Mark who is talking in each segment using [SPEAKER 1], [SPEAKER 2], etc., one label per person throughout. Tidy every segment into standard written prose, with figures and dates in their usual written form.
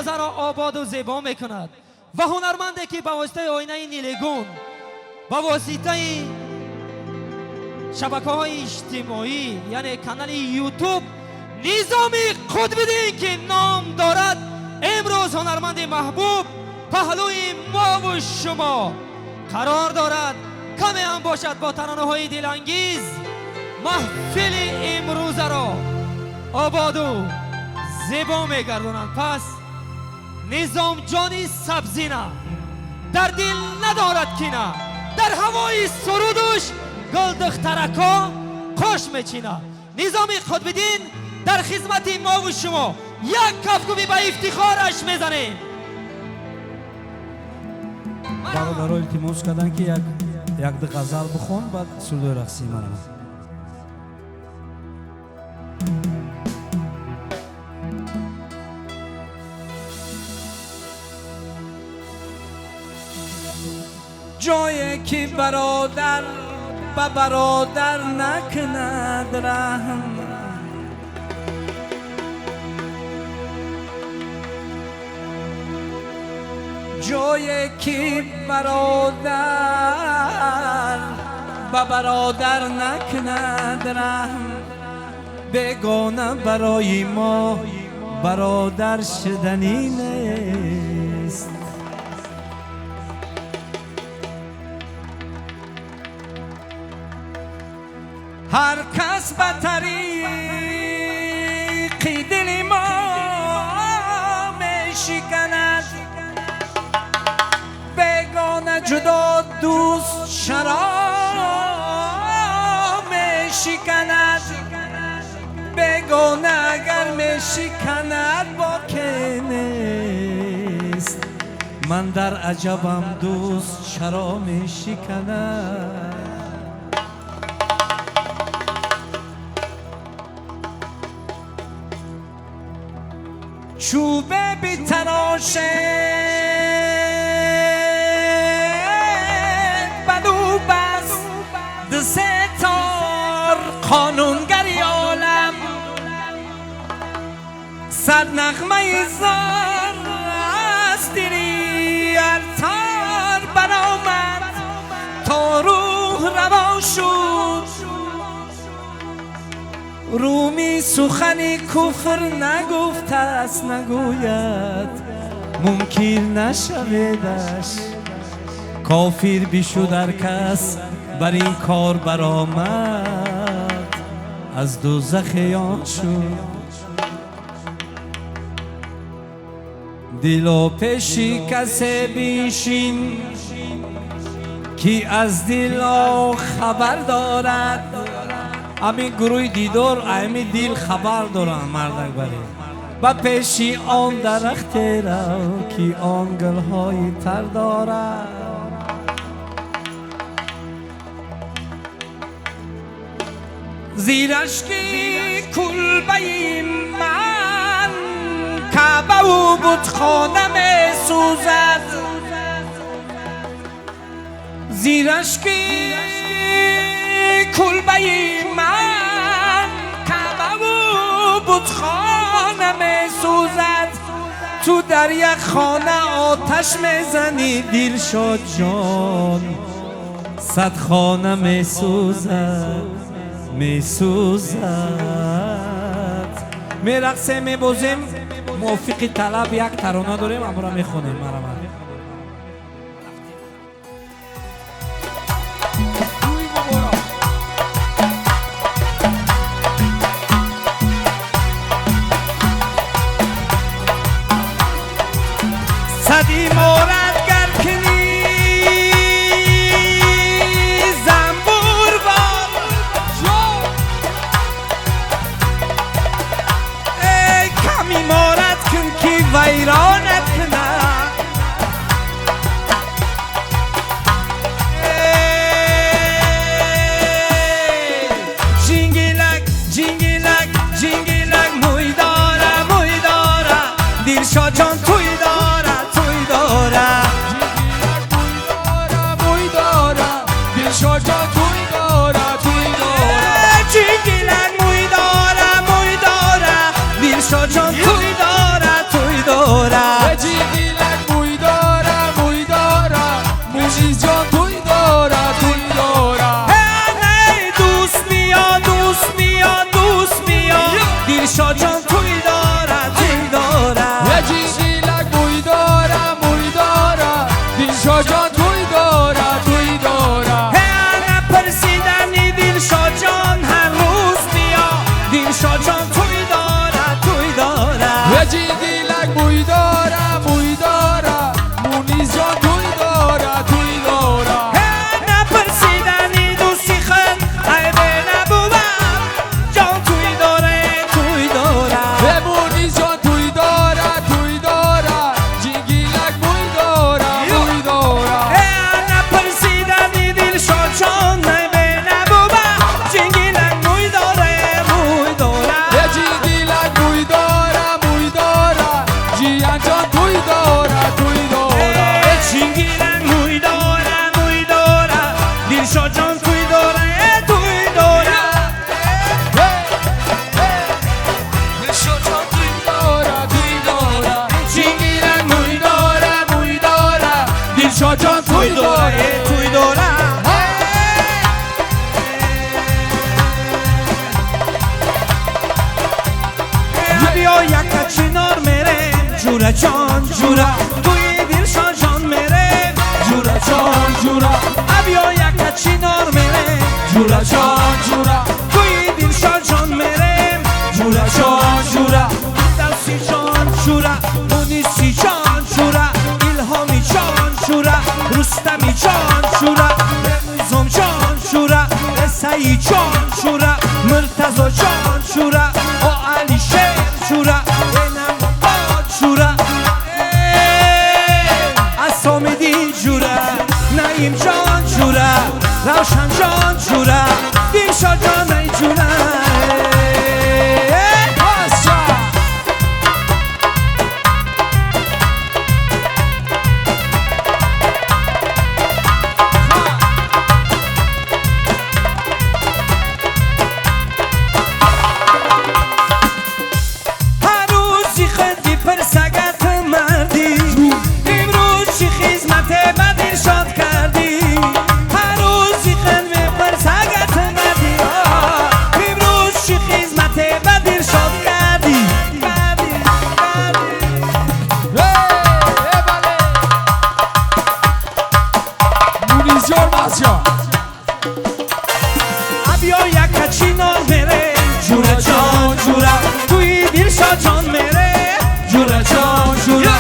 [SPEAKER 1] امروزه را آباد و زیبا میکند و هنرمندی که به واسطه آینه نیلگون با واسطه شبکه‌های اجتماعی یعنی کانال یوتیوب نظام خودبین که نام دارد امروز هنرمند محبوب پهلوی ما و شما قرار دارد کمی هم باشد با ترانه‌های دلانگیز محفل امروز را آباد و زیبا میگردانند. پس نظام جانی سبزینه در دل ندارد کینه، در هوای سرودش گل دخترکا خوش میچینه. نظام خودبین در خدمت ما و شما یک کفگوی به افتخارش میزنیم.
[SPEAKER 2] برادرها التماس کردن که یک دو غزل بخون بعد سرود رقصی منم. جایی که برادر به برادر نکند رحم، جایی که برادر به برادر نکند رحم، بیگانه برای ما برادر شدنی نیست. هر کس به طریق دل ما میشکند، بیگانه جدا دوست چرا میشکند، بیگانه اگر میشکند باکی نیست. من در عجبم دوست چرا میشکند. چوبه بی تراشه بدو بس دستار قانونگری عالم، صد نغمه زار از دیری ارتار برآمد تا روح روا شد. رومی سخنی کفر نگفته است نگوید، ممکن نشودش کافر بشد هر کس بر این کار برآمد از دوزخ یاد شد. دل پیشی کسی بیشین که از دل خبر دارد. همین گروه دیدار همین دل خبر دارن مردک بری و پیشی آن درخت را که آن گلهای تر دارد. زیرش که کلبه من کعبه و بتخانه می سوزد، زیرش که کلبه من کعبه و بتخانه می سوزد. تو در یک خانه آتش میزنی دلشاد جان، صد خانه می سوزد می سوزد. می رقصه می بازیم موافق طلب یک ترانه داریم امرا می خونیم. صدی مورد گرکنی زنبور بار ای کمی مورد کن که ویرانت کنه. جینگیلک جینگیلک جینگیلک موی داره موی داره دلشاد جان توی داره توی داره موی داره دلشاد جان توی داره توی داره جینگیلک موی داره دلشاد جان توی داره توی داره جورا جان جورا توی دلشان جان میره جورا جان جورا ابیا یک چینار میره جورا جان جورا توی دلشان جان میره جورا جان جورا دلسی جان جورا مونیسی جان جورا الهامی جان جورا رستمی جان جورا نظام جان جورا رسایی جان جورا مرتضی جان جورا و علی شیر جورا اینم باد جورا اسامیدی جورا نعیم جان جورا روشن جان جورا دیشا جان ای جورا ابیا یک چینار میره جورا جان جورا توی دلشا جان میره جورا جان جورا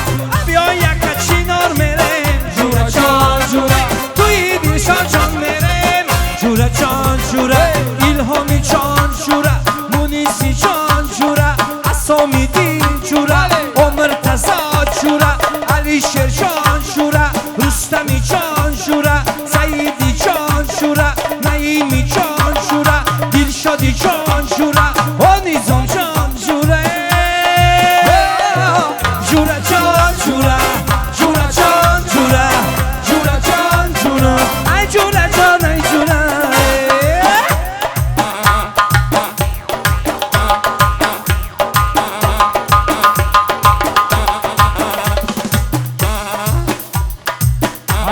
[SPEAKER 2] ابیا یک چینار میره جورا جان جورا توی دلشا جان میره جورا جان جورا الهامی جان جورا مونیسی جان جورا اسامیدی جورا عمر تزا جورا علی شیر جان جورا رستمی جان جورا سعیدی جان جورا نعیمی جان جورا دلشادی جان جورا و نظام جان جورا جورا جان جورا جورا جان جورا جورا جان جورا ای جورا جان ای جورا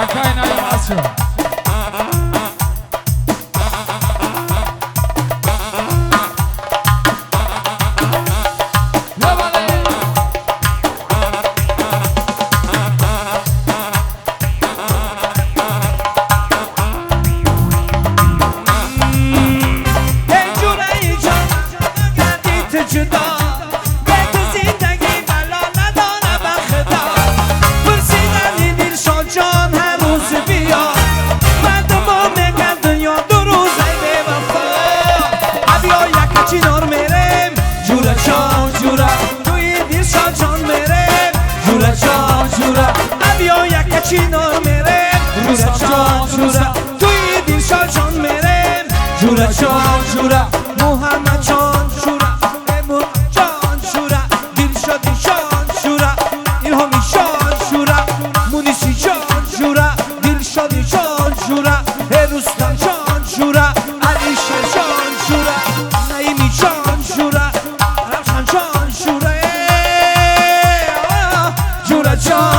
[SPEAKER 3] Arkaya animasyon.
[SPEAKER 2] جدا به تو زندگی بلا نداره بخدا پرسیدن دلشان جان هر روز بیا مردم میگن دنیا دو روزه به وفا ابیا یک چینار میرم جورا جان جورا توی دلشان جان میرم جورا جان جورا ابیا یک چینار میرم جورا جان جورا توی دلشان جان میرم جورا جان جورا محمد جان جورا جان شورا دلشادی جان شورا الهامی جان شورا مونیسی جان شورا دلشادی جان شورا رستم جان شورا علی شیر جان شورا نعیمی جان شورا روشن جان شورا جورا جان